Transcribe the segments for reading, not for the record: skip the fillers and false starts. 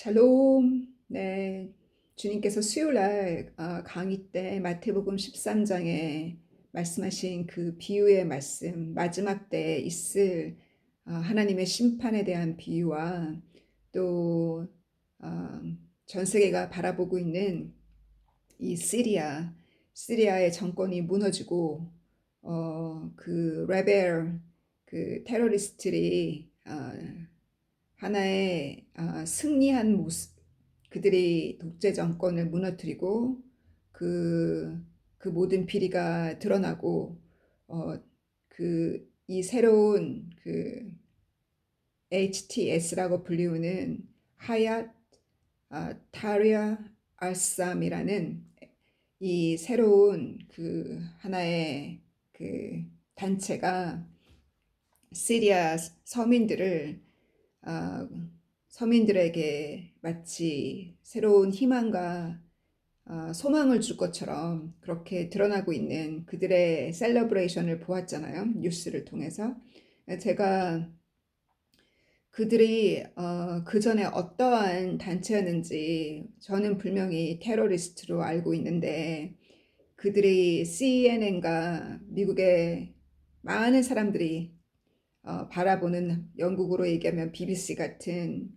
샬롬. 네, 주님께서 수요일 날 강의 때 마태복음 13장에 말씀하신 그 비유의 말씀, 마지막 때에 있을 하나님의 심판에 대한 비유와 또 어, 전 세계가 바라보고 있는 이 시리아의 정권이 무너지고 그 레벨, 그 테러리스트들이 하나의 승리한 모습, 그들이 독재 정권을 무너뜨리고 그, 그 모든 비리가 드러나고 이 새로운 그 HTS라고 불리우는 하얏 타리아 알삼이라는 이 새로운 그 하나의 그 단체가 시리아 서민들을 아, 서민들에게 마치 새로운 희망과 소망을 줄 것처럼 그렇게 드러나고 있는 그들의 셀러브레이션을 보았잖아요. 뉴스를 통해서. 제가 그들이 그 전에 어떠한 단체였는지 저는 분명히 테러리스트로 알고 있는데 그들이 CNN과 미국의 많은 사람들이 바라보는 영국으로 얘기하면 BBC 같은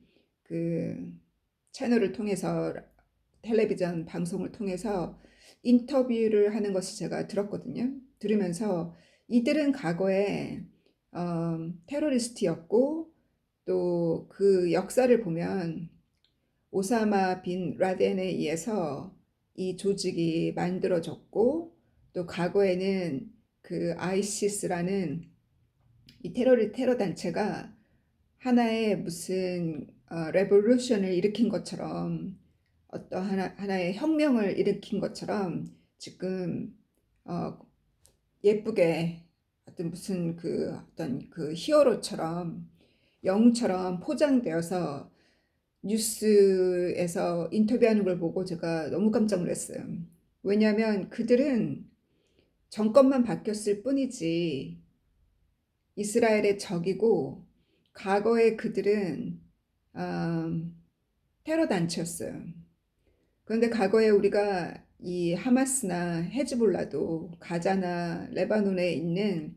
그 채널을 통해서 텔레비전 방송을 통해서 인터뷰를 하는 것을 제가 들었거든요. 들으면서 이들은 과거에 테러리스트였고 또 그 역사를 보면 오사마 빈 라덴에 의해서 이 조직이 만들어졌고 또 과거에는 그 아이시스라는 이 테러 단체가 하나의 무슨 레볼루션을 일으킨 것처럼 어떤 하나의 혁명을 일으킨 것처럼 지금 어, 예쁘게 어떤 무슨 어떤 그 히어로처럼 영웅처럼 포장되어서 뉴스에서 인터뷰하는 걸 보고 제가 너무 깜짝 놀랐어요. 왜냐하면 그들은 정권만 바뀌었을 뿐이지 이스라엘의 적이고 과거에 그들은 테러 단체였어요. 그런데 과거에 우리가 이 하마스나 헤즈볼라도 가자나 레바논에 있는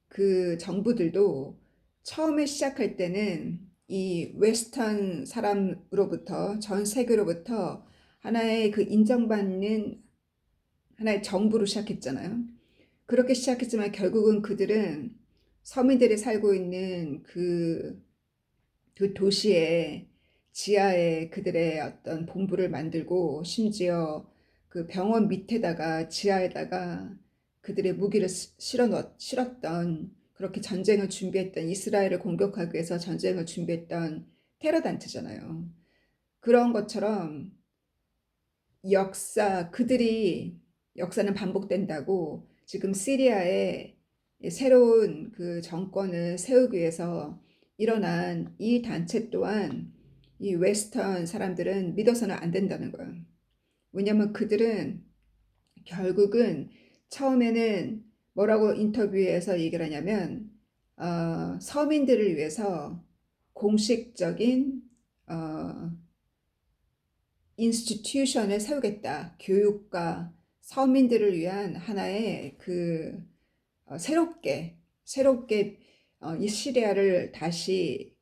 그 정부들도 처음에 시작할 때는 이 웨스턴 사람으로부터 전 세계로부터 하나의 그 인정받는 하나의 정부로 시작했잖아요. 그렇게 시작했지만 결국은 그들은 서민들이 살고 있는 그 도시의 지하에 그들의 어떤 본부를 만들고 심지어 그 병원 밑에다가 지하에다가 그들의 무기를 실었던 그렇게 전쟁을 준비했던 이스라엘을 공격하기 위해서 전쟁을 준비했던 테러 단체잖아요. 그런 것처럼 그들이 역사는 반복된다고 지금 시리아에 새로운 그 정권을 세우기 위해서 일어난 이 단체 또한 이 웨스턴 사람들은 믿어서는 안 된다는 거예요. 왜냐하면 그들은 결국은 처음에는 뭐라고 인터뷰에서 얘기를 하냐면 서민들을 위해서 공식적인 인스티튜션을 세우겠다. 교육과 서민들을 위한 하나의 새롭게 이 시리아를 다시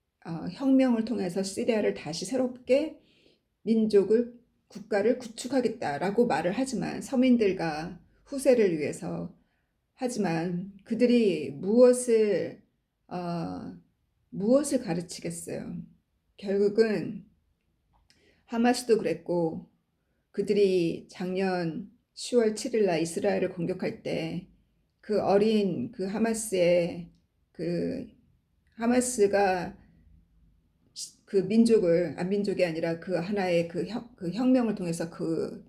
혁명을 통해서 시리아를 다시 새롭게 국가를 구축하겠다라고 말을 하지만 서민들과 후세를 위해서 하지만 그들이 무엇을 가르치겠어요. 결국은 하마스도 그랬고 그들이 작년 10월 7일 날 이스라엘을 공격할 때 그 어린 그 하마스가 그 민족이 아니라 그 하나의 그 혁명을 통해서 그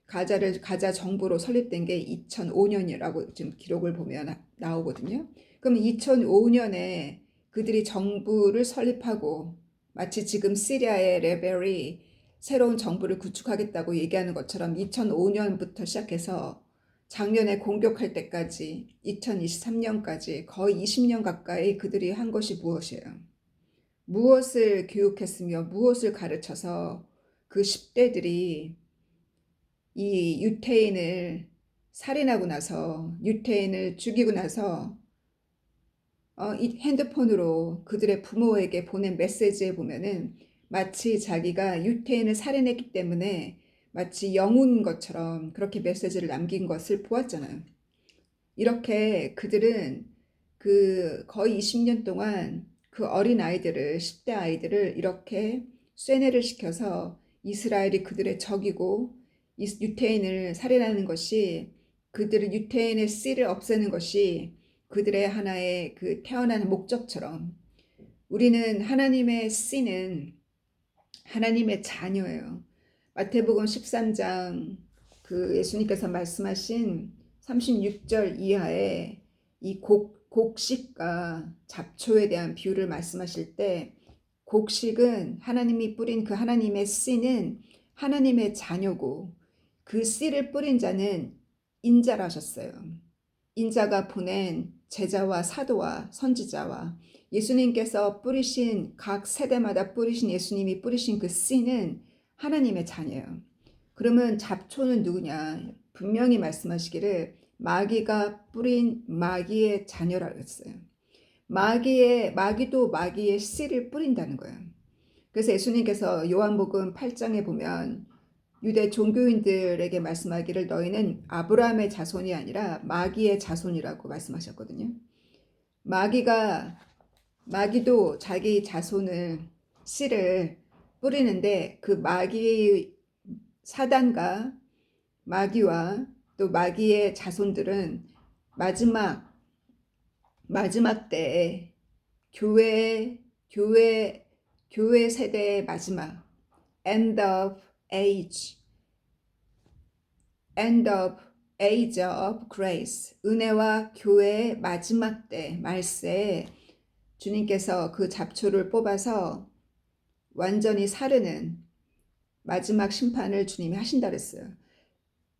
가자 정부로 설립된 게 2005년이라고 지금 기록을 보면 나오거든요. 그럼 2005년에 그들이 정부를 설립하고 마치 지금 시리아의 레벨이 새로운 정부를 구축하겠다고 얘기하는 것처럼 2005년부터 시작해서 작년에 공격할 때까지 2023년까지 거의 20년 가까이 그들이 한 것이 무엇이에요? 무엇을 교육했으며 무엇을 가르쳐서 그 10대들이 이 유태인을 살인하고 나서 유태인을 죽이고 나서 이 핸드폰으로 그들의 부모에게 보낸 메시지에 보면은 마치 자기가 유태인을 살인했기 때문에 마치 영웅인 것처럼 그렇게 메시지를 남긴 것을 보았잖아요. 이렇게 그들은 그 거의 20년 동안 그 어린 아이들을, 10대 아이들을 이렇게 쇠뇌를 시켜서 이스라엘이 그들의 적이고 유태인을 살인하는 것이, 그들을 유태인의 씨를 없애는 것이 그들의 하나의 그 태어나는 목적처럼, 우리는 하나님의 씨는 하나님의 자녀예요. 마태복음 13장 그 예수님께서 말씀하신 36절 이하에 이 곡식과 잡초에 대한 비유를 말씀하실 때, 곡식은 하나님이 뿌린 그 하나님의 씨는 하나님의 자녀고 그 씨를 뿌린 자는 인자라 하셨어요. 인자가 보낸 제자와 사도와 선지자와 예수님께서 뿌리신, 각 세대마다 뿌리신, 예수님이 뿌리신 그 씨는 하나님의 자녀예요. 그러면 잡초는 누구냐? 분명히 말씀하시기를 마귀가 뿌린 마귀의 자녀라고 했어요. 마귀도 마귀의 씨를 뿌린다는 거예요. 그래서 예수님께서 요한복음 8장에 보면 유대 종교인들에게 말씀하기를 너희는 아브라함의 자손이 아니라 마귀의 자손이라고 말씀하셨거든요. 마귀도 자기 자손을, 씨를 뿌리는데 그 사단과 마귀와 또 마귀의 자손들은 마지막 때에 교회 세대의 마지막, end of age of grace, 은혜와 교회의 마지막 때 말세에 주님께서 그 잡초를 뽑아서 완전히 사르는 마지막 심판을 주님이 하신다 그랬어요.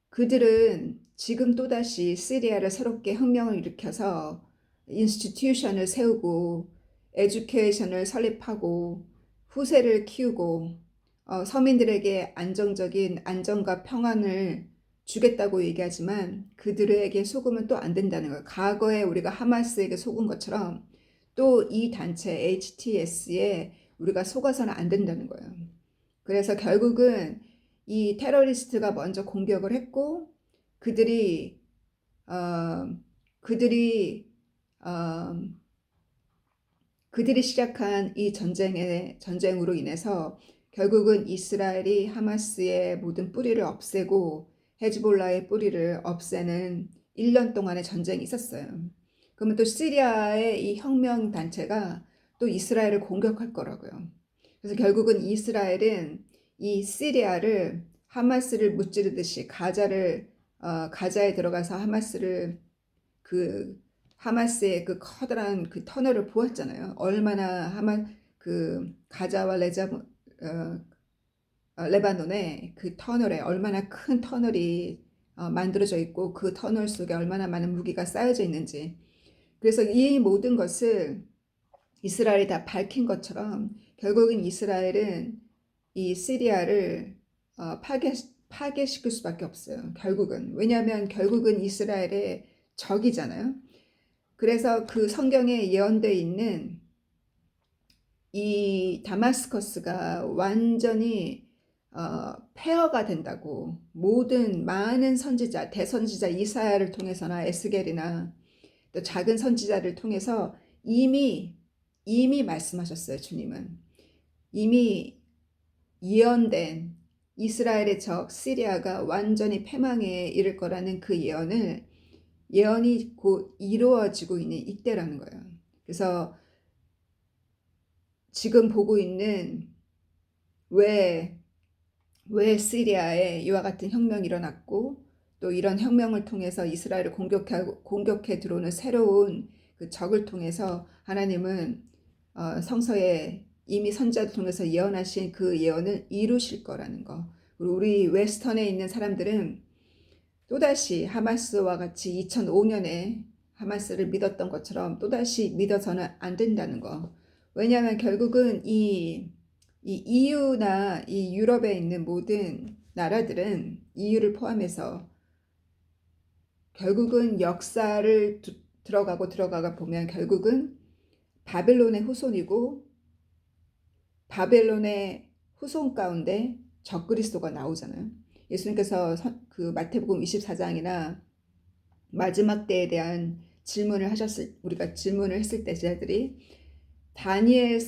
그들은 지금 또다시 시리아를 새롭게 혁명을 일으켜서 인스티튜션을 세우고 에듀케이션을 설립하고 후세를 키우고 서민들에게 안정적인 안정과 평안을 주겠다고 얘기하지만 그들에게 속으면 또 안 된다는 거예요. 과거에 우리가 하마스에게 속은 것처럼 또 이 단체 HTS에 우리가 속아서는 안 된다는 거예요. 그래서 결국은 이 테러리스트가 먼저 공격을 했고 그들이 시작한 이 전쟁으로 인해서 결국은 이스라엘이 하마스의 모든 뿌리를 없애고 헤즈볼라의 뿌리를 없애는 1년 동안의 전쟁이 있었어요. 그러면 또 시리아의 이 혁명 단체가 또 이스라엘을 공격할 거라고요. 그래서 결국은 이스라엘은 이 시리아를 하마스를 무찌르듯이 가자에 들어가서 하마스의 그 커다란 그 터널을 보았잖아요. 얼마나 그 가자와 레바논의 그 터널에 얼마나 큰 터널이 만들어져 있고 그 터널 속에 얼마나 많은 무기가 쌓여져 있는지. 그래서 이 모든 것을 이스라엘이 다 밝힌 것처럼 결국은 이스라엘은 이 시리아를 파괴시킬 수밖에 없어요. 결국은. 왜냐하면 결국은 이스라엘의 적이잖아요. 그래서 그 성경에 예언되어 있는 이 다마스커스가 완전히 폐허가 된다고, 많은 선지자, 대선지자 이사야를 통해서나 에스겔이나 또 작은 선지자를 통해서 이미 말씀하셨어요. 주님은 이미 예언된 이스라엘의 적 시리아가 완전히 패망에 이를 거라는 그 예언이 곧 이루어지고 있는 이때라는 거예요. 그래서 지금 보고 있는 왜 시리아에 이와 같은 혁명이 일어났고 또 이런 혁명을 통해서 이스라엘을 공격해 들어오는 새로운 그 적을 통해서 하나님은 성서에 이미 선지자를 통해서 예언하신 그 예언을 이루실 거라는 거. 그리고 우리 웨스턴에 있는 사람들은 또다시 하마스와 같이 2005년에 하마스를 믿었던 것처럼 또다시 믿어서는 안 된다는 거. 왜냐하면 결국은 이 EU나 이 유럽에 있는 모든 나라들은 EU를 포함해서 결국은 역사를 들어가가 보면 결국은 바벨론의 후손이고 바벨론의 후손 가운데 적그리스도가 나오잖아요. 예수님께서 그 마태복음 24장이나 마지막 때에 대한 우리가 질문을 했을 때 제자들이 다니엘의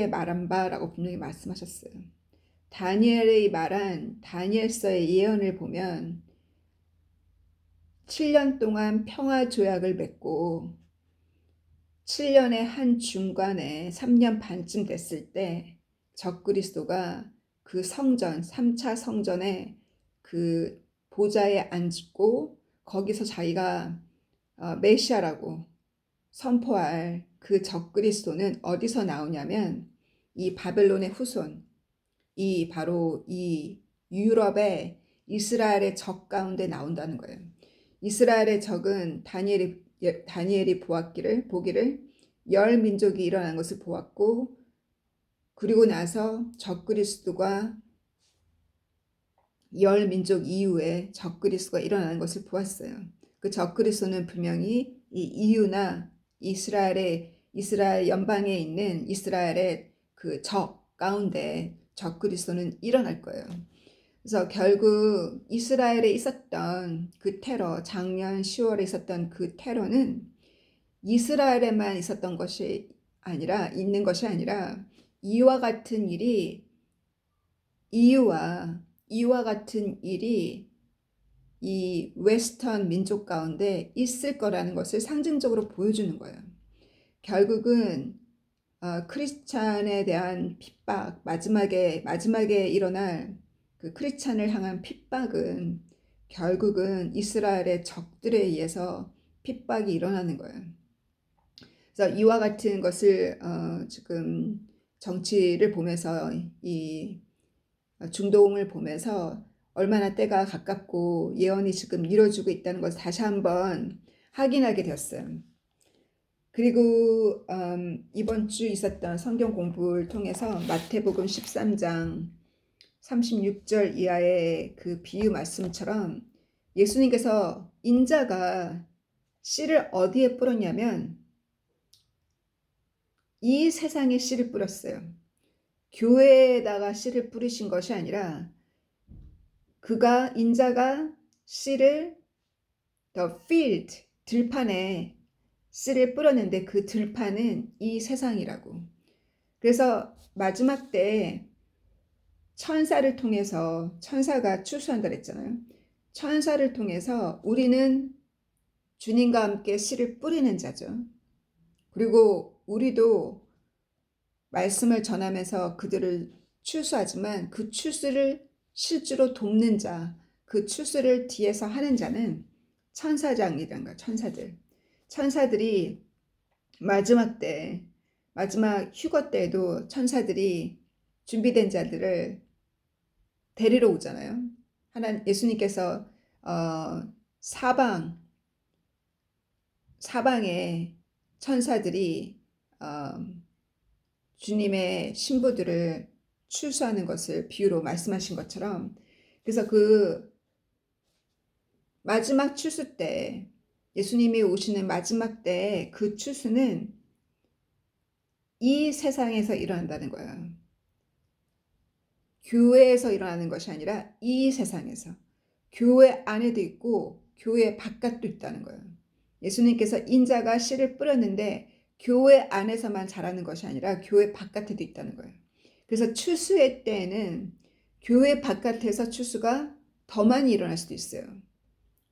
말한 바라고 분명히 말씀하셨어요. 다니엘의 말한 다니엘서의 예언을 보면 7년 동안 평화 조약을 맺고 7년의 한 중간에 3년 반쯤 됐을 때 적그리스도가 그 성전 3차 성전에 그 보좌에 앉고 거기서 자기가 메시아라고 선포할 그 적그리스도는 어디서 나오냐면 이 바벨론의 후손, 바로 이 유럽의 이스라엘의 적 가운데 나온다는 거예요. 이스라엘의 적은 다니엘이 보기를 열 민족이 일어난 것을 보았고, 그리고 나서 적그리스도가 열 민족 이후에 적그리스도가 일어나는 것을 보았어요. 그 적그리스도는 분명히 이 이유나 이스라엘 연방에 있는 이스라엘의 그 적 가운데 적그리스도는 일어날 거예요. 그래서 결국 이스라엘에 있었던 그 테러, 작년 10월에 있었던 그 테러는 이스라엘에만 있는 것이 아니라 이와 같은 일이 이 웨스턴 민족 가운데 있을 거라는 것을 상징적으로 보여주는 거예요. 결국은 크리스찬에 대한 핍박, 마지막에 일어날 그 크리스찬을 향한 핍박은 결국은 이스라엘의 적들에 의해서 핍박이 일어나는 거예요. 그래서 이와 같은 것을 지금 정치를 보면서 이 중동을 보면서 얼마나 때가 가깝고 예언이 지금 이루어지고 있다는 것을 다시 한번 확인하게 되었어요. 그리고 이번 주 있었던 성경 공부를 통해서 마태복음 13장 36절 이하의 그 비유 말씀처럼 예수님께서 인자가 씨를 어디에 뿌렸냐면 이 세상에 씨를 뿌렸어요. 교회에다가 씨를 뿌리신 것이 아니라 인자가 씨를 the field, 들판에 씨를 뿌렸는데 그 들판은 이 세상이라고. 그래서 마지막 때 천사를 통해서, 천사가 추수한다 그랬잖아요. 천사를 통해서 우리는 주님과 함께 씨를 뿌리는 자죠. 그리고 우리도 말씀을 전하면서 그들을 추수하지만 그 추수를 실제로 돕는 자, 그 추수를 뒤에서 하는 자는 천사장이란 거야. 천사들이 마지막 휴거 때에도 천사들이 준비된 자들을 데리러 오잖아요. 예수님께서 사방에 천사들이 주님의 신부들을 추수하는 것을 비유로 말씀하신 것처럼, 그래서 그 마지막 추수 때, 예수님이 오시는 마지막 때 그 추수는 이 세상에서 일어난다는 거예요. 교회에서 일어나는 것이 아니라 이 세상에서, 교회 안에도 있고 교회 바깥도 있다는 거예요. 예수님께서 인자가 씨를 뿌렸는데 교회 안에서만 자라는 것이 아니라 교회 바깥에도 있다는 거예요. 그래서 추수의 때에는 교회 바깥에서 추수가 더 많이 일어날 수도 있어요.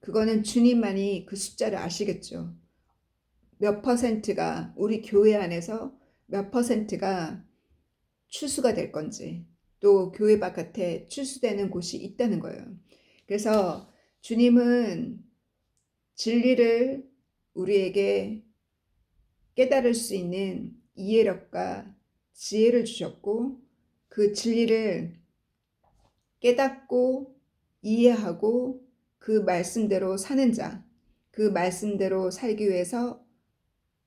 그거는 주님만이 그 숫자를 아시겠죠. 몇 퍼센트가 우리 교회 안에서 몇 퍼센트가 추수가 될 건지, 또 교회 바깥에 추수되는 곳이 있다는 거예요. 그래서 주님은 진리를 우리에게 깨달을 수 있는 이해력과 지혜를 주셨고, 그 진리를 깨닫고 이해하고 그 말씀대로 사는 자, 그 말씀대로 살기 위해서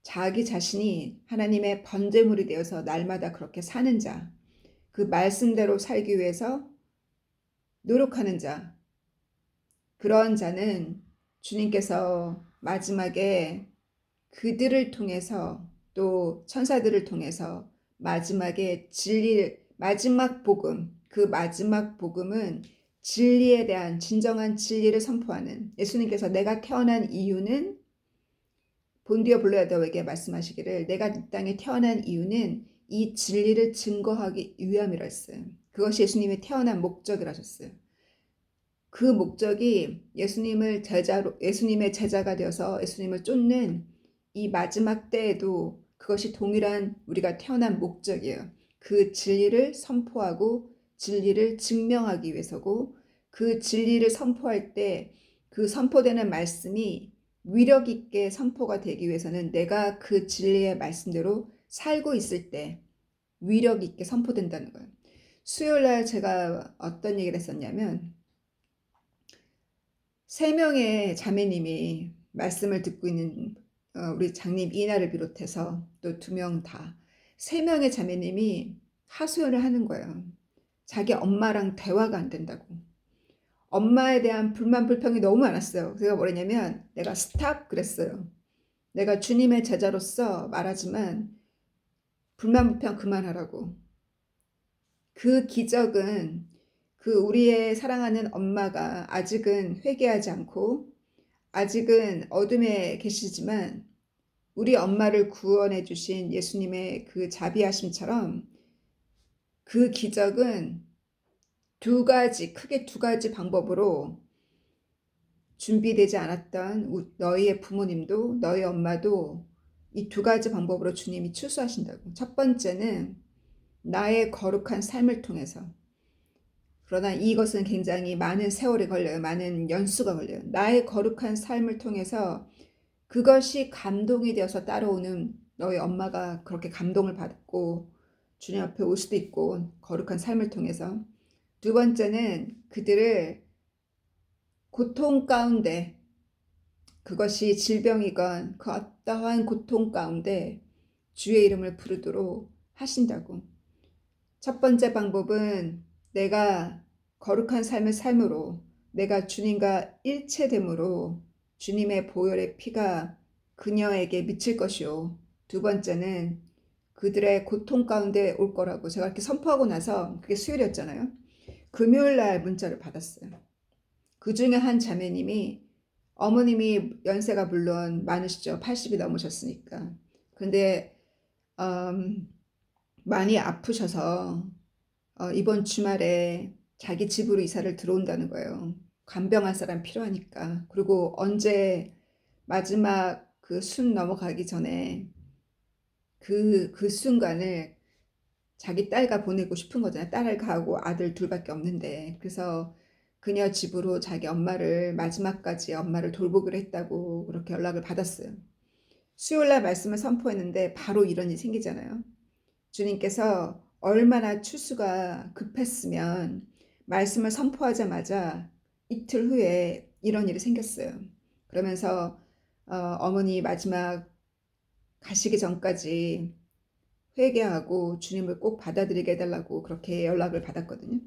자기 자신이 하나님의 번제물이 되어서 날마다 그렇게 사는 자, 그 말씀대로 살기 위해서 노력하는 자, 그런 자는 주님께서 마지막에 그들을 통해서 또 천사들을 통해서 마지막에 마지막 복음, 그 마지막 복음은 진리에 대한 진정한 진리를 선포하는, 예수님께서 내가 태어난 이유는, 본디오 블레더에게 말씀하시기를 내가 이 땅에 태어난 이유는 이 진리를 증거하기 위함이라 했어요. 그것이 예수님의 태어난 목적이라 하셨어요. 그 목적이 예수님의 제자가 되어서 예수님을 쫓는 이 마지막 때에도 그것이 동일한 우리가 태어난 목적이에요. 그 진리를 선포하고 진리를 증명하기 위해서고, 그 진리를 선포할 때 그 선포되는 말씀이 위력 있게 선포가 되기 위해서는 내가 그 진리의 말씀대로 살고 있을 때 위력 있게 선포된다는 거예요. 수요일 날 제가 어떤 얘기를 했었냐면, 세 명의 자매님이 말씀을 듣고 있는 우리 장님 이나를 비롯해서 또 두 명 다, 세 명의 자매님이 하소연을 하는 거예요. 자기 엄마랑 대화가 안 된다고. 엄마에 대한 불만 불평이 너무 많았어요. 그래서 뭐랬냐면 내가 스탑 그랬어요. 내가 주님의 제자로서 말하지만 불만 불평 그만하라고. 그 기적은 그 우리의 사랑하는 엄마가 아직은 회개하지 않고 아직은 어둠에 계시지만 우리 엄마를 구원해 주신 예수님의 그 자비하심처럼 그 기적은 크게 두 가지 방법으로 준비되지 않았던 너희의 부모님도 너희 엄마도 이 두 가지 방법으로 주님이 출소하신다고. 첫 번째는 나의 거룩한 삶을 통해서. 그러나 이것은 굉장히 많은 세월이 걸려요. 많은 연수가 걸려요. 나의 거룩한 삶을 통해서 그것이 감동이 되어서 따라오는, 너희 엄마가 그렇게 감동을 받고 주님 앞에 올 수도 있고 거룩한 삶을 통해서. 두 번째는 그들을 고통 가운데, 그것이 질병이건 그 어떠한 고통 가운데 주의 이름을 부르도록 하신다고. 첫 번째 방법은 내가 거룩한 삶을 삶으로, 내가 주님과 일체됨으로 주님의 보혈의 피가 그녀에게 미칠 것이요. 두 번째는 그들의 고통 가운데 올 거라고 제가 이렇게 선포하고 나서, 그게 수요일이었잖아요. 금요일 날 문자를 받았어요. 그 중에 한 자매님이, 어머님이 연세가 물론 많으시죠. 80이 넘으셨으니까. 근데 많이 아프셔서 이번 주말에 자기 집으로 이사를 들어온다는 거예요. 간병할 사람 필요하니까. 그리고 언제 마지막 그 순 넘어가기 전에 그 순간을 자기 딸과 보내고 싶은 거잖아요. 딸하고 아들 둘밖에 없는데. 그래서 그녀 집으로 자기 엄마를 마지막까지 엄마를 돌보기로 했다고 그렇게 연락을 받았어요. 수요일날 말씀을 선포했는데 바로 이런 일이 생기잖아요. 주님께서 얼마나 추수가 급했으면 말씀을 선포하자마자 이틀 후에 이런 일이 생겼어요. 그러면서 어머니 마지막 가시기 전까지 회개하고 주님을 꼭 받아들이게 해달라고 그렇게 연락을 받았거든요.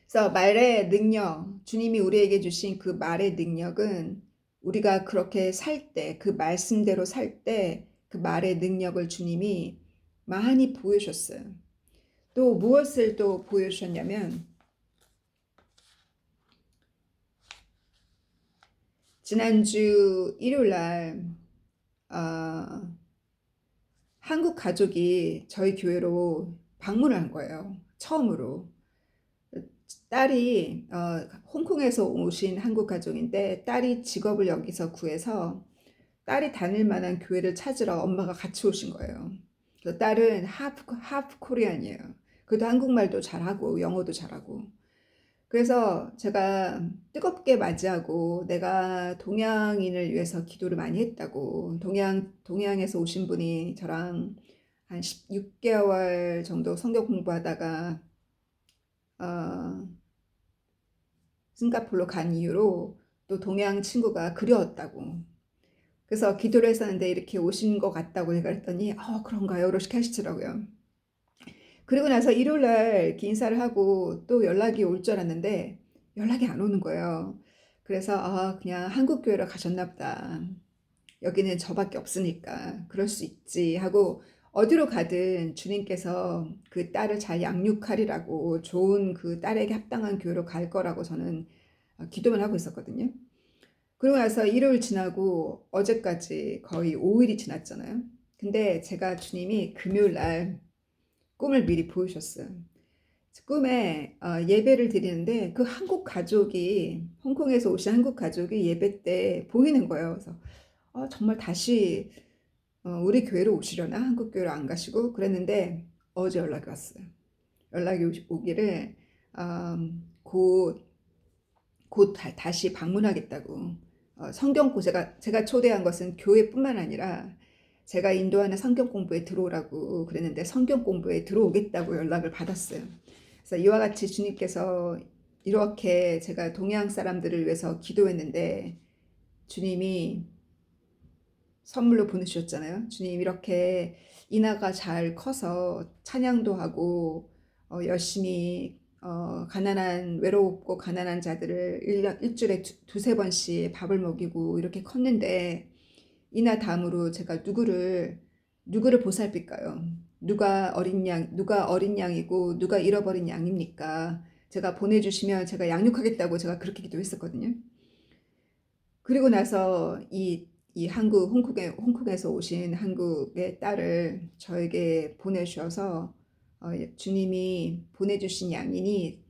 그래서 말의 능력, 주님이 우리에게 주신 그 말의 능력은 우리가 그렇게 살 때, 그 말씀대로 살 때 그 말의 능력을 주님이 많이 보여주셨어요. 또 무엇을 또 보여주셨냐면, 지난주 일요일 날 한국 가족이 저희 교회로 방문을 한 거예요. 처음으로. 딸이 홍콩에서 오신 한국 가족인데, 딸이 직업을 여기서 구해서 딸이 다닐 만한 교회를 찾으러 엄마가 같이 오신 거예요. 그래서 딸은 하프 코리안이에요. 그래도 한국말도 잘하고 영어도 잘하고. 그래서 제가 뜨겁게 맞이하고, 내가 동양인을 위해서 기도를 많이 했다고. 동양에서 오신 분이 저랑 한 6개월 정도 성경 공부하다가 싱가포르로 간 이후로 또 동양 친구가 그리웠다고. 그래서 기도를 했었는데 이렇게 오신 것 같다고 제가 그랬더니 그런가요? 이렇게 하시더라고요. 그리고 나서 일요일 날 이렇게 인사를 하고 또 연락이 올 줄 알았는데 연락이 안 오는 거예요. 그래서 그냥 한국 교회로 가셨나 보다. 여기는 저밖에 없으니까 그럴 수 있지 하고 어디로 가든 주님께서 그 딸을 잘 양육하리라고 좋은 그 딸에게 합당한 교회로 갈 거라고 저는 기도만 하고 있었거든요. 그러고 나서 일요일 지나고 어제까지 거의 5일이 지났잖아요. 근데 제가 주님이 금요일 날 꿈을 미리 보여주셨어요. 꿈에 예배를 드리는데 그 한국 가족이 홍콩에서 오신 한국 가족이 예배 때 보이는 거예요. 그래서 정말 다시 우리 교회로 오시려나? 한국 교회로 안 가시고 그랬는데 어제 연락이 왔어요. 연락이 오기를 곧 다시 방문하겠다고. 성경 제가 초대한 것은 교회뿐만 아니라 제가 인도하는 성경 공부에 들어오라고 그랬는데 성경 공부에 들어오겠다고 연락을 받았어요. 그래서 이와 같이 주님께서 이렇게 제가 동양 사람들을 위해서 기도했는데 주님이 선물로 보내주셨잖아요. 주님 이렇게 이나가 잘 커서 찬양도 하고 열심히 가난한 외롭고 가난한 자들을 일주일에 두세 번씩 밥을 먹이고 이렇게 컸는데 이나 다음으로 제가 누구를 보살필까요? 누가 어린 양이고 누가 잃어버린 양입니까? 제가 보내주시면 제가 양육하겠다고 제가 그렇게 기도했었거든요. 그리고 나서 이 홍콩에서 오신 한국의 딸을 저에게 보내주셔서 주님이 보내주신 양이니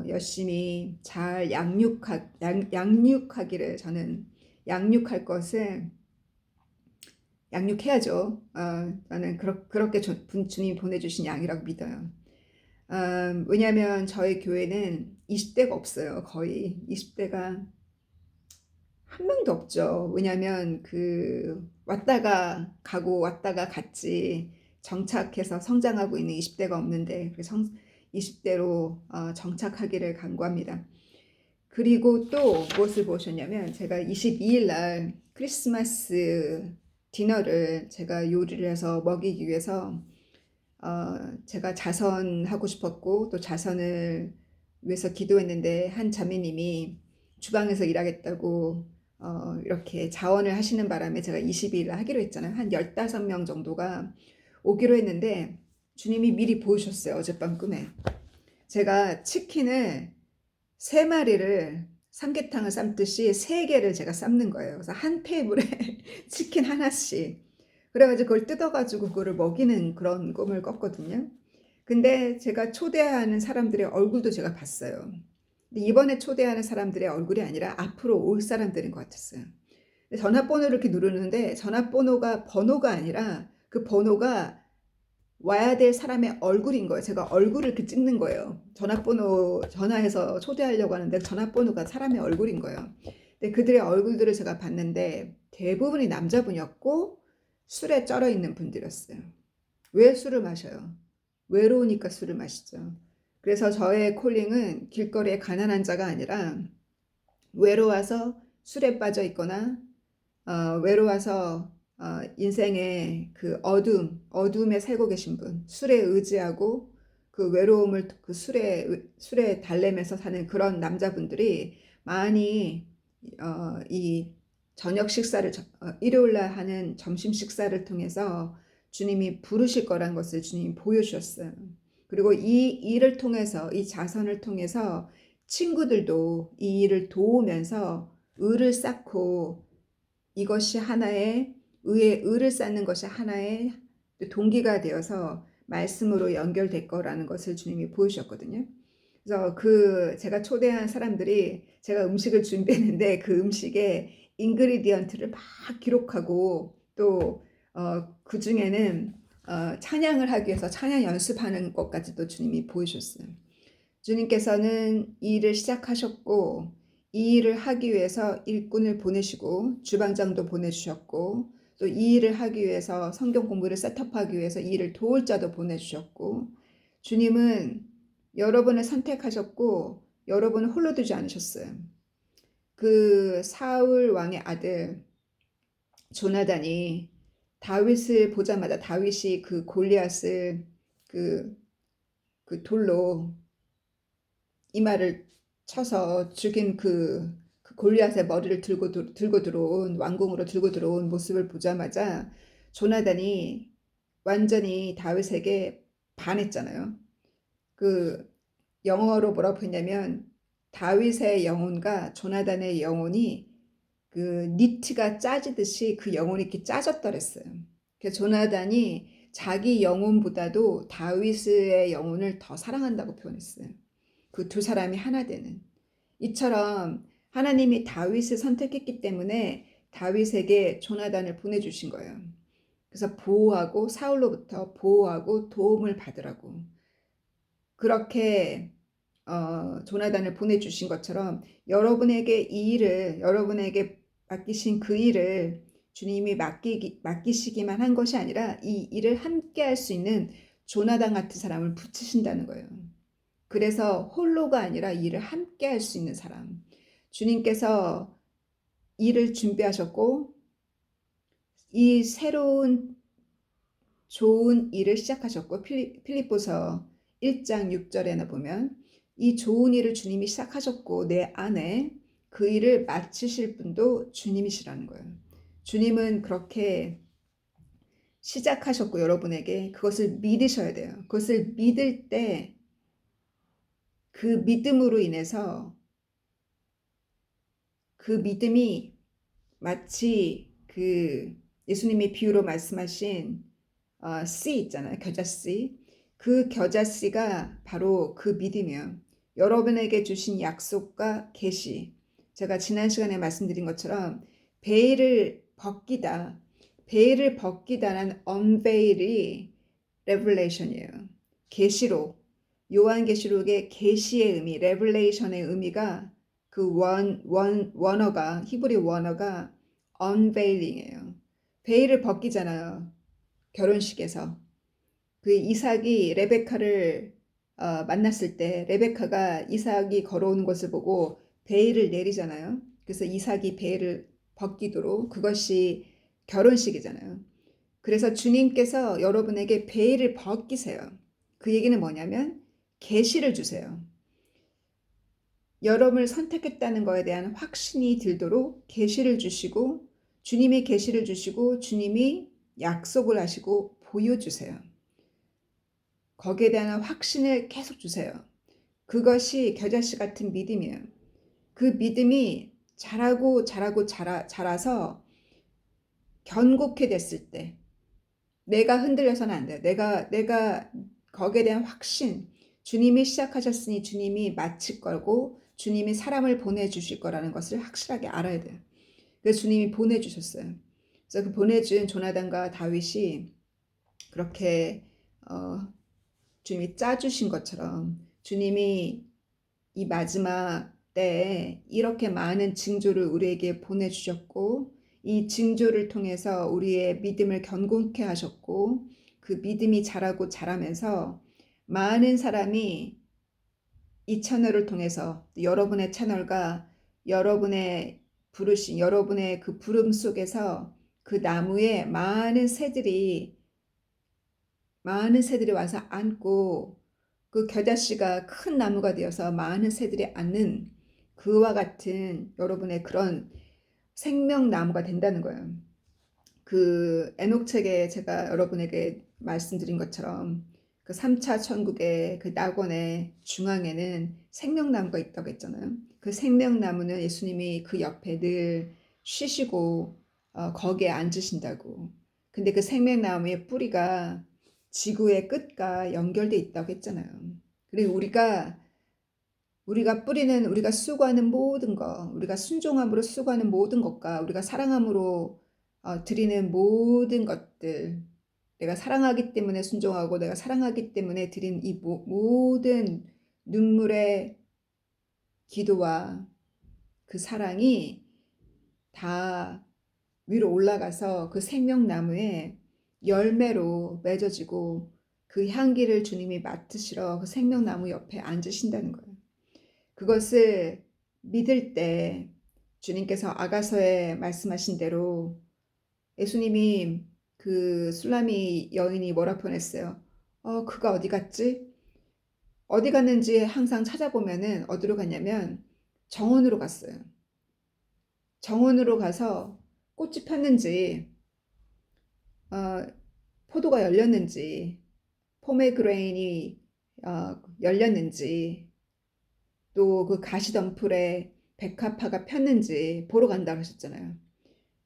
열심히 잘 양육하기를 저는 양육할 것을 양육해야죠. 저는 그렇게 주님이 보내주신 양이라고 믿어요. 왜냐하면 저희 교회는 20대가 없어요. 거의 20대가 한 명도 없죠. 왜냐하면 왔다가 가고 왔다가 갔지 정착해서 성장하고 있는 20대가 없는데 20대로 정착하기를 간구합니다. 그리고 또 무엇을 보셨냐면 제가 22일 날 크리스마스 디너를 제가 요리를 해서 먹이기 위해서 제가 자선하고 싶었고 또 자선을 위해서 기도했는데 한 자매님이 주방에서 일하겠다고 이렇게 자원을 하시는 바람에 제가 22일 하기로 했잖아요. 한 15명 정도가 오기로 했는데 주님이 미리 보여주셨어요. 어젯밤 꿈에. 제가 치킨을 3마리를 삼계탕을 삶듯이 3개를 제가 삶는 거예요. 그래서 한 테이블에 치킨 하나씩. 그래가지고 그걸 뜯어가지고 그거를 먹이는 그런 꿈을 꿨거든요. 근데 제가 초대하는 사람들의 얼굴도 제가 봤어요. 근데 이번에 초대하는 사람들의 얼굴이 아니라 앞으로 올 사람들인 것 같았어요. 전화번호를 이렇게 누르는데 번호가 아니라 그 번호가 와야 될 사람의 얼굴인 거예요. 제가 얼굴을 이렇게 찍는 거예요. 전화해서 초대하려고 하는데 전화번호가 사람의 얼굴인 거예요. 근데 그들의 얼굴들을 제가 봤는데 대부분이 남자분이었고 술에 쩔어 있는 분들이었어요. 왜 술을 마셔요? 외로우니까 술을 마시죠. 그래서 저의 콜링은 길거리에 가난한 자가 아니라 외로워서 술에 빠져 있거나 외로워서 인생의 그 어둠에 살고 계신 분, 술에 의지하고 그 외로움을 그 술에 달래면서 사는 그런 남자분들이 많이 이 저녁 식사를 일요일 날 하는 점심 식사를 통해서 주님이 부르실 거란 것을 주님이 보여주셨어요. 그리고 이 일을 통해서 이 자선을 통해서 친구들도 이 일을 도우면서 을을 쌓고 이것이 하나의 을을 쌓는 것이 하나의 동기가 되어서 말씀으로 연결될 거라는 것을 주님이 보여주셨거든요. 그래서 제가 초대한 사람들이 제가 음식을 준비했는데 그 음식에 인그리디언트를 막 기록하고 또 그 중에는 찬양을 하기 위해서 찬양 연습하는 것까지도 주님이 보여주셨어요. 주님께서는 이 일을 시작하셨고 이 일을 하기 위해서 일꾼을 보내시고 주방장도 보내주셨고 또 이 일을 하기 위해서 성경 공부를 셋업하기 위해서 이 일을 도울 자도 보내주셨고 주님은 여러분을 선택하셨고 여러분을 홀로 두지 않으셨어요. 그 사울 왕의 아들 조나단이 다윗을 보자마자 다윗이 그 골리앗을 그, 그 돌로 이마를 쳐서 죽인 그 골리앗의 머리를 들고 들어온 왕궁으로 들고 들어온 모습을 보자마자 조나단이 완전히 다윗에게 반했잖아요. 그 영어로 뭐라고 했냐면 다윗의 영혼과 조나단의 영혼이 그 니트가 짜지듯이 그 영혼이 이렇게 짜졌더랬어요. 그래서 조나단이 자기 영혼보다도 다윗의 영혼을 더 사랑한다고 표현했어요. 그 두 사람이 하나 되는. 이처럼 하나님이 다윗을 선택했기 때문에 다윗에게 조나단을 보내주신 거예요. 그래서 보호하고 사울로부터 보호하고 도움을 받으라고. 그렇게 조나단을 보내주신 것처럼 여러분에게 이 일을 여러분에게 맡기신 그 일을 주님이 맡기시기만 한 것이 아니라 이 일을 함께 할 수 있는 조나단 같은 사람을 붙이신다는 거예요. 그래서 홀로가 아니라 일을 함께 할 수 있는 사람. 주님께서 일을 준비하셨고 이 새로운 좋은 일을 시작하셨고 필립보서 1장 6절에나 보면 이 좋은 일을 주님이 시작하셨고 내 안에 그 일을 마치실 분도 주님이시라는 거예요. 주님은 그렇게 시작하셨고 여러분에게 그것을 믿으셔야 돼요. 그것을 믿을 때 그 믿음으로 인해서 그 믿음이 마치 그 예수님이 비유로 말씀하신 씨 있잖아요. 겨자씨. 그 겨자씨가 바로 그 믿음이에요. 여러분에게 주신 약속과 계시. 제가 지난 시간에 말씀드린 것처럼 베일을 벗기다. 베일을 벗기다는 unveil이 revelation이에요. 계시록. 요한계시록의 계시의 의미, revelation의 의미가 그 원어가 히브리 원어가 unveiling이에요. 베일을 벗기잖아요. 결혼식에서 그 이삭이 레베카를 만났을 때 레베카가 이삭이 걸어오는 것을 보고 베일을 내리잖아요. 그래서 이삭이 베일을 벗기도록 그것이 결혼식이잖아요. 그래서 주님께서 여러분에게 베일을 벗기세요. 그 얘기는 뭐냐면 계시를 주세요. 여러분을 선택했다는 것에 대한 확신이 들도록 계시를 주시고 주님이 계시를 주시고 주님이 약속을 하시고 보여주세요. 거기에 대한 확신을 계속 주세요. 그것이 겨자씨 같은 믿음이에요. 그 믿음이 자라서 견고케 됐을 때 내가 흔들려서는 안 돼요. 내가 거기에 대한 확신, 주님이 시작하셨으니 주님이 마칠 거고 주님이 사람을 보내주실 거라는 것을 확실하게 알아야 돼요. 그래서 주님이 보내주셨어요. 그래서 그 보내준 조나단과 다윗이 그렇게 주님이 짜주신 것처럼 주님이 이 마지막 때에 이렇게 많은 징조를 우리에게 보내주셨고 이 징조를 통해서 우리의 믿음을 견고케 하셨고 그 믿음이 자라면서 많은 사람이 이 채널을 통해서 여러분의 채널과 여러분의 부르신 여러분의 그 부름 속에서 그 나무에 많은 새들이 와서 앉고 그 겨자씨가 큰 나무가 되어서 많은 새들이 앉는 그와 같은 여러분의 그런 생명나무가 된다는 거예요. 그 에녹책에 제가 여러분에게 말씀드린 것처럼 그 3차 천국의 그 낙원의 중앙에는 생명나무가 있다고 했잖아요. 그 생명나무는 예수님이 그 옆에 늘 쉬시고 거기에 앉으신다고. 근데 그 생명나무의 뿌리가 지구의 끝과 연결돼 있다고 했잖아요. 그리고 우리가 뿌리는 우리가 수고하는 모든 것, 우리가 순종함으로 수고하는 모든 것과 우리가 사랑함으로 드리는 모든 것들, 내가 사랑하기 때문에 순종하고 내가 사랑하기 때문에 드린 이 모든 눈물의 기도와 그 사랑이 다 위로 올라가서 그 생명나무에 열매로 맺어지고 그 향기를 주님이 맡으시러 그 생명나무 옆에 앉으신다는 거예요. 그것을 믿을 때 주님께서 아가서에 말씀하신 대로 예수님이 그 술라미 여인이 뭐라 표현했어요? 그가 어디 갔지? 어디 갔는지 항상 찾아보면은 어디로 갔냐면 정원으로 갔어요. 정원으로 가서 꽃이 폈는지, 어, 포도가 열렸는지, 포메그레인이 열렸는지, 또 그 가시덤불에 백합화가 폈는지 보러 간다고 하셨잖아요.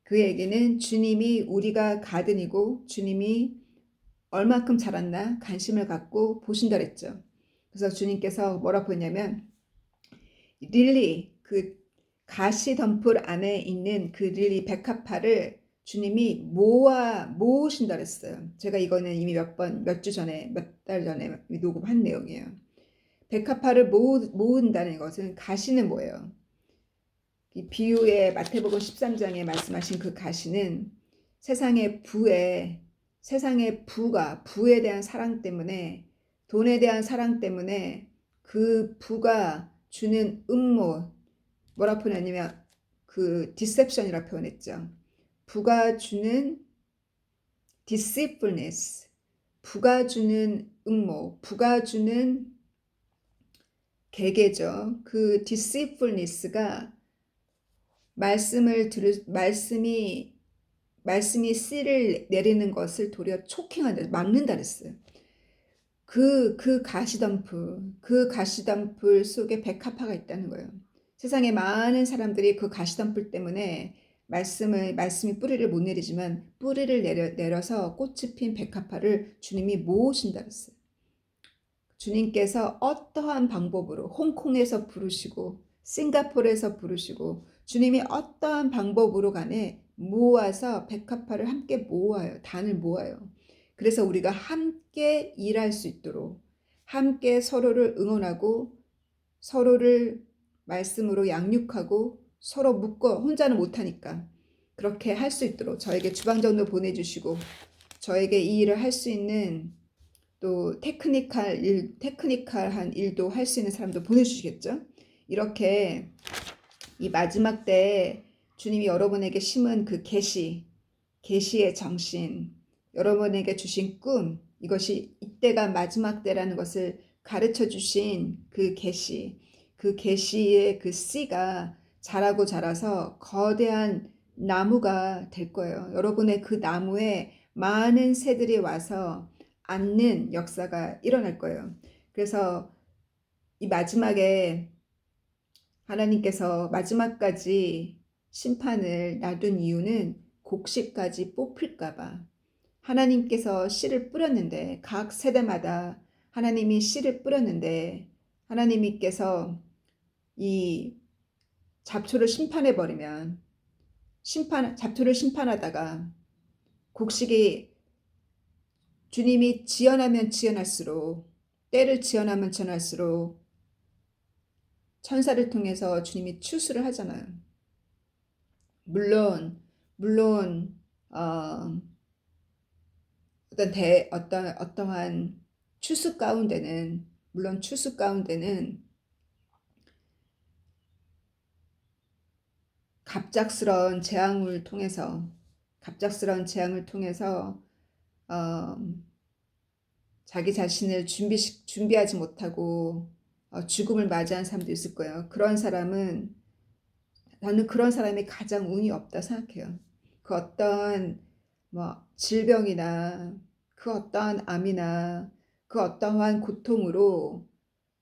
그 얘기는 주님이 우리가 가든이고 주님이 얼마큼 자랐나 관심을 갖고 보신다 그랬죠. 그래서 주님께서 뭐라고 했냐면 릴리, 그 가시 덤불 안에 있는 그 릴리 백합화를 주님이 모으신다 그랬어요. 제가 이거는 이미 몇 주 전에, 몇 달 전에 녹음한 내용이에요. 백합화를 모은다는 것은 가시는 뭐예요? 이 비유의 마태복음 13장에 말씀하신 그 가시는 세상의 부에 대한 사랑 때문에, 돈에 대한 사랑 때문에 그 부가 주는 음모, 뭐라 표현하냐면 그 디셉션이라 표현했죠. 부가 주는 deceitfulness, 부가 주는 음모, 부가 주는 계계죠. 그 deceitfulness가 말씀이 씨를 내리는 것을 도리어 초킹한다, 막는다 그랬어요. 그 가시덤불 속에 백합화가 있다는 거예요. 세상에 많은 사람들이 그 가시덤불 때문에 말씀이 뿌리를 못 내리지만 뿌리를 내려서 꽃이 핀 백합화를 주님이 모으신다 그랬어요. 주님께서 어떠한 방법으로 홍콩에서 부르시고 싱가포르에서 부르시고 주님이 어떠한 방법으로 간에 모아서 백합화를 함께 모아요. 단을 모아요. 그래서 우리가 함께 일할 수 있도록 함께 서로를 응원하고 서로를 말씀으로 양육하고 서로 묶어 혼자는 못하니까 그렇게 할 수 있도록 저에게 주방장도 보내주시고 저에게 이 일을 할 수 있는 또 테크니컬한 일도 할 수 있는 사람도 보내주시겠죠? 이렇게 이 마지막 때에 주님이 여러분에게 심은 그 계시의 정신, 여러분에게 주신 꿈, 이것이 이때가 마지막 때라는 것을 가르쳐 주신 그 계시의 그 씨가 자라고 자라서 거대한 나무가 될 거예요. 여러분의 그 나무에 많은 새들이 와서 앉는 역사가 일어날 거예요. 그래서 이 마지막에 하나님께서 마지막까지 심판을 놔둔 이유는 곡식까지 뽑힐까봐. 하나님께서 씨를 뿌렸는데 각 세대마다 하나님이 씨를 뿌렸는데 하나님께서 이 잡초를 심판해버리면 잡초를 심판하다가 곡식이 주님이 지연하면 지연할수록 때를 지연하면 지연할수록 천사를 통해서 주님이 추수를 하잖아요. 물론 어떠한 추수 가운데는 갑작스러운 재앙을 통해서 어, 자기 자신을 준비하지 못하고 죽음을 맞이한 사람도 있을 거예요. 나는 그런 사람이 가장 운이 없다 생각해요. 그 어떤 뭐 질병이나 그 어떠한 암이나 그 어떠한 고통으로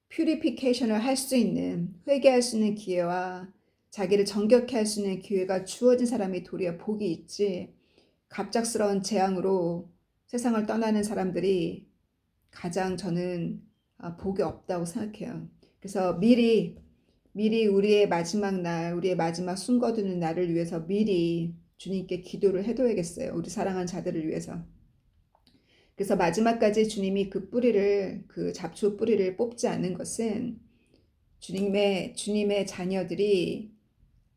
퓨리피케이션을 할 수 있는 회개할 수 있는 기회와 자기를 정결케 할 수 있는 기회가 주어진 사람이 도리어 복이 있지 갑작스러운 재앙으로 세상을 떠나는 사람들이 가장 저는 복이 없다고 생각해요. 그래서 미리 우리의 마지막 숨거두는 날을 위해서 미리 주님께 기도를 해둬야겠어요. 우리 사랑하는 자들을 위해서. 그래서 마지막까지 주님이 그 잡초 뿌리를 뽑지 않는 것은 주님의 자녀들이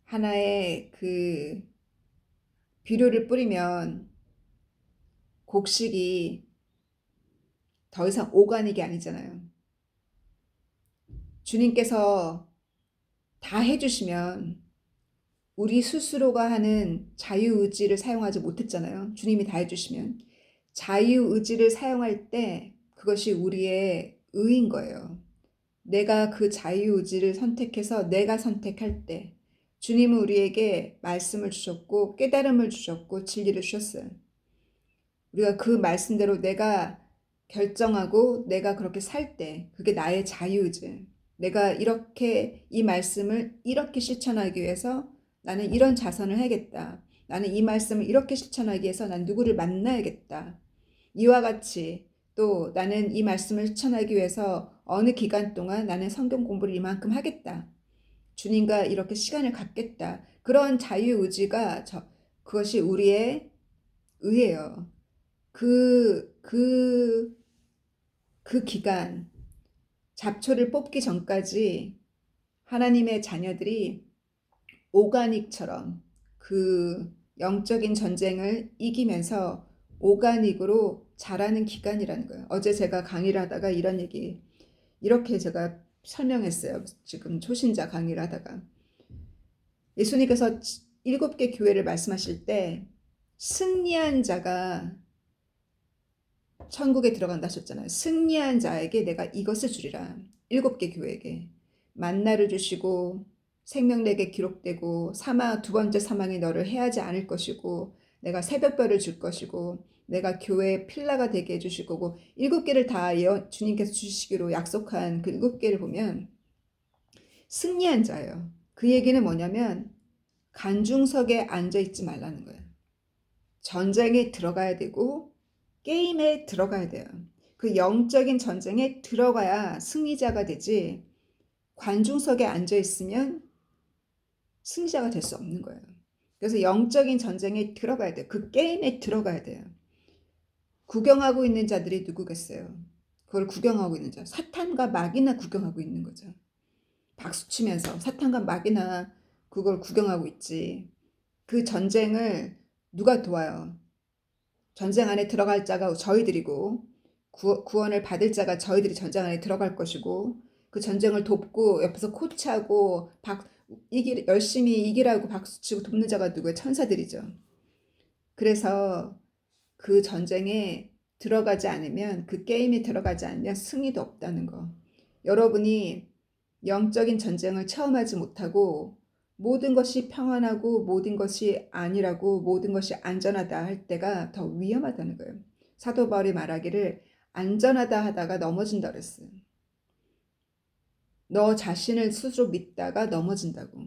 하나의 그 비료를 뿌리면 곡식이 더 이상 오가닉이 아니잖아요. 주님께서 다 해주시면 우리 스스로가 하는 자유의지를 사용하지 못했잖아요. 주님이 다 해주시면. 자유의지를 사용할 때 그것이 우리의 의인 거예요. 내가 그 자유의지를 선택해서 내가 선택할 때 주님은 우리에게 말씀을 주셨고 깨달음을 주셨고 진리를 주셨어요. 우리가 그 말씀대로 내가 결정하고 내가 그렇게 살 때 그게 나의 자유의지. 내가 이렇게 이 말씀을 이렇게 실천하기 위해서 나는 이런 자선을 해야겠다. 나는 이 말씀을 이렇게 실천하기 위해서 난 누구를 만나야겠다. 이와 같이 또 나는 이 말씀을 실천하기 위해서 어느 기간 동안 나는 성경 공부를 이만큼 하겠다. 주님과 이렇게 시간을 갖겠다. 그런 자유의지가 그것이 우리의 의예요. 그, 그, 그 기간, 잡초를 뽑기 전까지 하나님의 자녀들이 오가닉처럼 그 영적인 전쟁을 이기면서 오가닉으로 자라는 기간이라는 거예요. 어제 제가 강의를 하다가 이렇게 제가 설명했어요. 지금 초신자 강의를 하다가. 예수님께서 7개 교회를 말씀하실 때 승리한 자가 천국에 들어간다 하셨잖아요. 승리한 자에게 내가 이것을 주리라. 7개 교회에게. 만나를 주시고 생명내게 기록되고 두 번째 사망이 너를 해하지 않을 것이고 내가 새벽별을 줄 것이고 내가 교회의 필라가 되게 해주실 거고 7개를 다 주님께서 주시기로 약속한 그 7개를 보면 승리한 자예요. 그 얘기는 뭐냐면 간중석에 앉아있지 말라는 거예요. 전쟁에 들어가야 되고 게임에 들어가야 돼요. 그 영적인 전쟁에 들어가야 승리자가 되지 관중석에 앉아있으면 승리자가 될 수 없는 거예요. 그래서 영적인 전쟁에 들어가야 돼요. 그 게임에 들어가야 돼요. 구경하고 있는 자들이 누구겠어요? 그걸 구경하고 있는 자. 사탄과 마귀나 구경하고 있는 거죠. 박수치면서 사탄과 마귀나 그걸 구경하고 있지. 그 전쟁을 누가 도와요? 전쟁 안에 들어갈 자가 저희들이고 구원을 받을 자가 저희들이 전쟁 안에 들어갈 것이고 그 전쟁을 돕고 옆에서 코치하고 열심히 이기라고 박수치고 돕는 자가 누구예요? 천사들이죠. 그래서 그 전쟁에 들어가지 않으면 그 게임에 들어가지 않으면 승리도 없다는 거. 여러분이 영적인 전쟁을 체험하지 못하고 모든 것이 평안하고 모든 것이 안일하고 모든 것이 안전하다 할 때가 더 위험하다는 거예요. 사도 바울이 말하기를 안전하다 하다가 넘어진다 그랬어요. 너 자신을 스스로 믿다가 넘어진다고.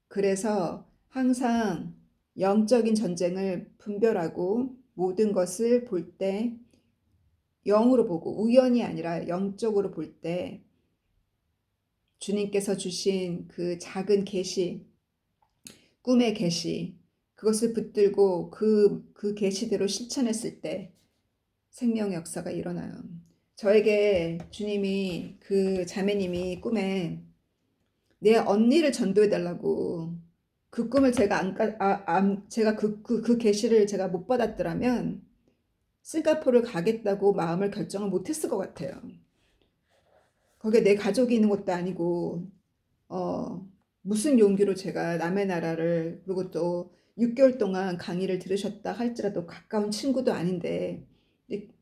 그래서 항상 영적인 전쟁을 분별하고 모든 것을 볼 때 영으로 보고 우연이 아니라 영적으로 볼 때 주님께서 주신 그 작은 계시, 꿈의 계시, 그것을 붙들고 그 계시대로 실천했을 때 생명의 역사가 일어나요. 저에게 주님이 그 자매님이 꿈에 내 언니를 전도해달라고 그 꿈을 제가 그 계시를 제가 못 받았더라면 싱가포르를 가겠다고 마음을 결정을 못했을 것 같아요. 거기에 내 가족이 있는 것도 아니고 무슨 용기로 제가 남의 나라를 그리고 또 6개월 동안 강의를 들으셨다 할지라도 가까운 친구도 아닌데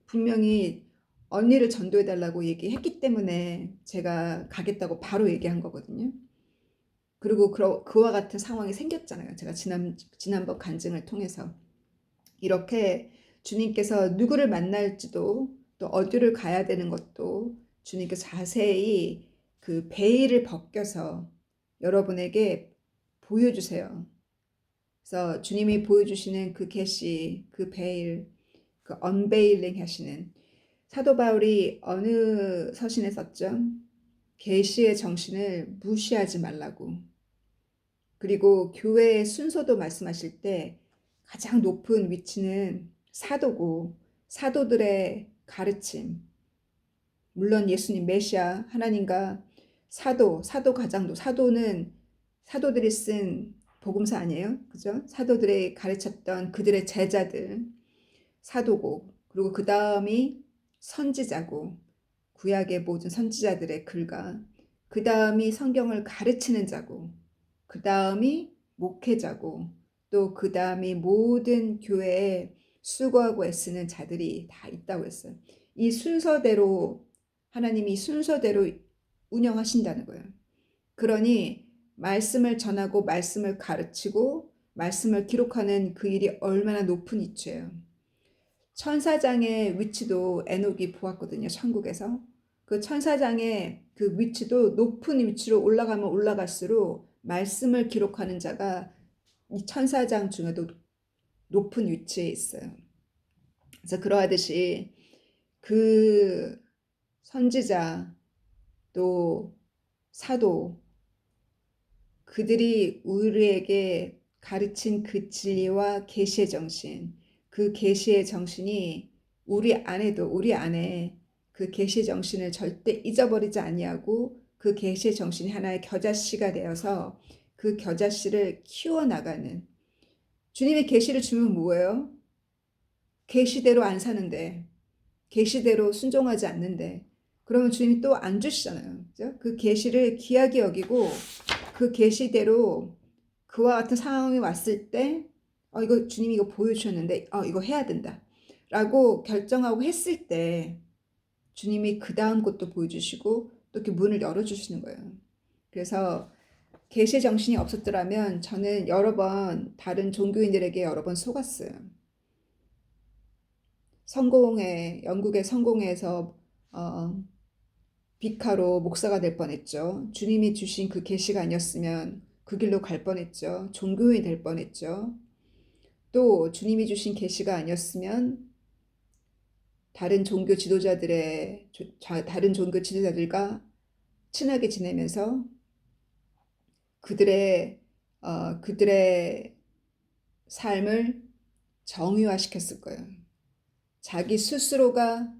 분명히 언니를 전도해달라고 얘기했기 때문에 제가 가겠다고 바로 얘기한 거거든요. 그리고 그와 같은 상황이 생겼잖아요. 제가 지난번 간증을 통해서 이렇게 주님께서 누구를 만날지도 또 어디를 가야 되는 것도 주님께서 자세히 그 베일을 벗겨서 여러분에게 보여주세요. 그래서 주님이 보여주시는 그 계시, 그 베일, 그 언베일링 하시는 사도 바울이 어느 서신에 썼죠? 계시의 정신을 무시하지 말라고. 그리고 교회의 순서도 말씀하실 때 가장 높은 위치는 사도고 사도들의 가르침. 물론 예수님 메시아 하나님과 사도 가장도 사도는 사도들이 쓴 복음서 아니에요? 그죠? 사도들이 가르쳤던 그들의 제자들 사도고 그리고 그 다음이 선지자고 구약의 모든 선지자들의 글과 그 다음이 성경을 가르치는 자고 그 다음이 목회자고 또 그 다음에 모든 교회에 수고하고 애쓰는 자들이 다 있다고 했어요. 이 순서대로 하나님이 순서대로 운영하신다는 거예요. 그러니 말씀을 전하고 말씀을 가르치고 말씀을 기록하는 그 일이 얼마나 높은 이치예요. 천사장의 위치도 에녹이 보았거든요. 천국에서. 그 천사장의 그 위치도 높은 위치로 올라가면 올라갈수록 말씀을 기록하는 자가 이 천사장 중에도 높은 위치에 있어요. 그래서 그러하듯이 그 선지자 또 사도 그들이 우리에게 가르친 그 진리와 계시의 정신, 그 계시의 정신이 우리 안에 그 계시의 정신을 절대 잊어버리지 아니하고 그 계시의 정신이 하나의 겨자씨가 되어서 그 겨자씨를 키워나가는 주님의 계시를 주면 뭐예요? 계시대로 안 사는데 계시대로 순종하지 않는데 그러면 주님이 또 안 주시잖아요. 그죠? 그 계시를 귀하게 여기고 그 계시대로 그와 같은 상황이 왔을 때 이거 주님이 이거 보여주셨는데 이거 해야 된다 라고 결정하고 했을 때 주님이 그 다음 것도 보여주시고 또 이렇게 문을 열어주시는 거예요. 그래서 계시 정신이 없었더라면 저는 여러 번 다른 종교인들에게 여러 번 속았어요. 영국의 성공회에서 비카로 목사가 될 뻔했죠. 주님이 주신 그 계시가 아니었으면 그 길로 갈 뻔했죠. 종교인이 될 뻔했죠. 또 주님이 주신 계시가 아니었으면 다른 종교 지도자들과 친하게 지내면서 그들의 삶을 정의화시켰을 거예요. 자기 스스로가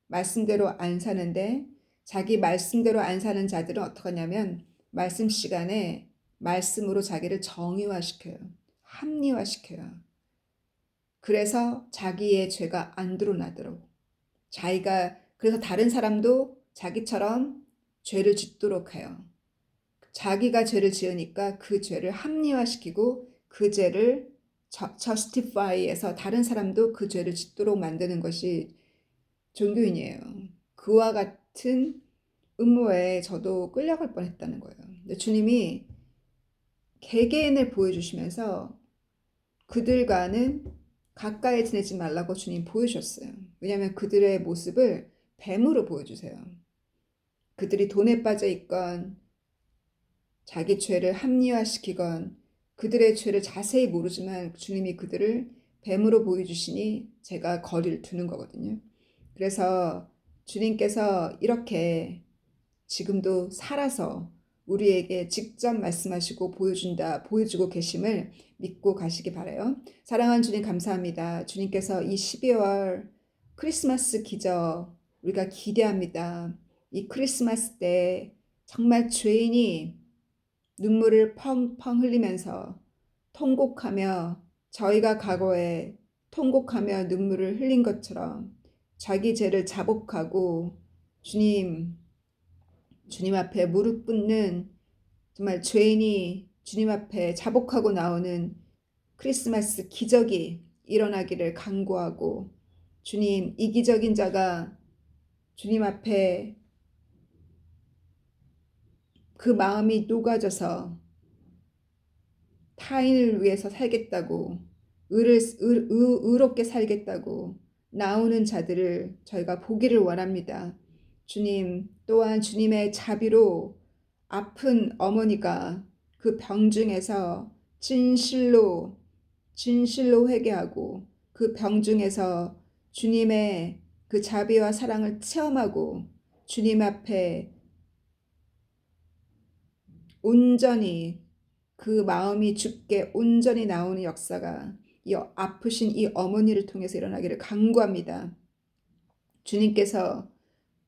말씀대로 안 사는데 자기 말씀대로 안 사는 자들은 어떻게 하냐면 말씀 시간에 말씀으로 자기를 정의화시켜요. 합리화시켜요. 그래서 자기의 죄가 안 드러나도록 그래서 다른 사람도 자기처럼 죄를 짓도록 해요. 자기가 죄를 지으니까 그 죄를 합리화시키고 그 죄를 justify해서 다른 사람도 그 죄를 짓도록 만드는 것이 종교인이에요. 그와 같은 음모에 저도 끌려갈 뻔했다는 거예요. 근데 주님이 개개인을 보여주시면서 그들과는 가까이 지내지 말라고 주님 보여주셨어요. 왜냐하면 그들의 모습을 뱀으로 보여주세요. 그들이 돈에 빠져 있건 자기 죄를 합리화시키건 그들의 죄를 자세히 모르지만 주님이 그들을 뱀으로 보여주시니 제가 거리를 두는 거거든요. 그래서 주님께서 이렇게 지금도 살아서 우리에게 직접 말씀하시고 보여주고 계심을 믿고 가시기 바라요. 사랑하는 주님 감사합니다. 주님께서 이 12월 크리스마스 기적 우리가 기대합니다. 이 크리스마스 때 정말 죄인이 눈물을 펑펑 흘리면서 통곡하며 저희가 과거에 통곡하며 눈물을 흘린 것처럼 자기 죄를 자복하고 주님 앞에 무릎 꿇는 정말 죄인이 주님 앞에 자복하고 나오는 크리스마스 기적이 일어나기를 간구하고 주님 이기적인 자가 주님 앞에 그 마음이 녹아져서 타인을 위해서 살겠다고 의롭게 살겠다고 나오는 자들을 저희가 보기를 원합니다. 주님 또한 주님의 자비로 아픈 어머니가 그 병 중에서 진실로 회개하고 그 병 중에서 주님의 그 자비와 사랑을 체험하고 주님 앞에 온전히 그 마음이 죽게 온전히 나오는 역사가 이 아프신 이 어머니를 통해서 일어나기를 간구합니다. 주님께서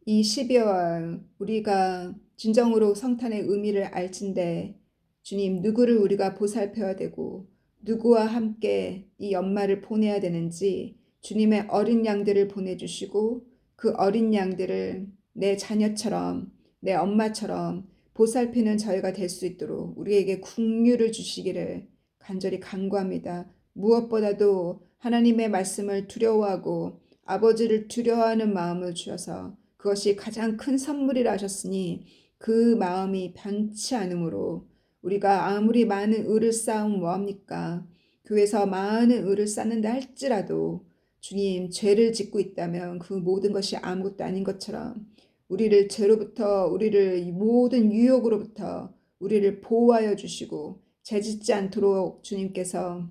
이 12월 우리가 진정으로 성탄의 의미를 알진대 주님 누구를 우리가 보살펴야 되고 누구와 함께 이 연말을 보내야 되는지 주님의 어린 양들을 보내주시고 그 어린 양들을 내 자녀처럼 내 엄마처럼 보살피는 저희가 될 수 있도록 우리에게 긍휼을 주시기를 간절히 간구합니다. 무엇보다도 하나님의 말씀을 두려워하고 아버지를 두려워하는 마음을 주셔서 그것이 가장 큰 선물이라 하셨으니 그 마음이 변치 않으므로 우리가 아무리 많은 의를 쌓으면 뭐합니까? 교회에서 많은 의를 쌓는다 할지라도 주님 죄를 짓고 있다면 그 모든 것이 아무것도 아닌 것처럼 우리를 죄로부터 우리를 이 모든 유혹으로부터 우리를 보호하여 주시고 죄짓지 않도록 주님께서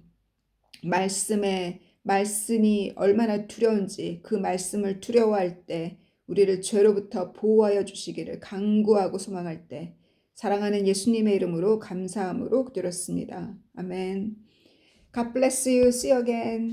말씀이 얼마나 두려운지 그 말씀을 두려워할 때 우리를 죄로부터 보호하여 주시기를 간구하고 소망할 때 사랑하는 예수님의 이름으로 감사함으로 드렸습니다. 아멘. God bless you. See you again.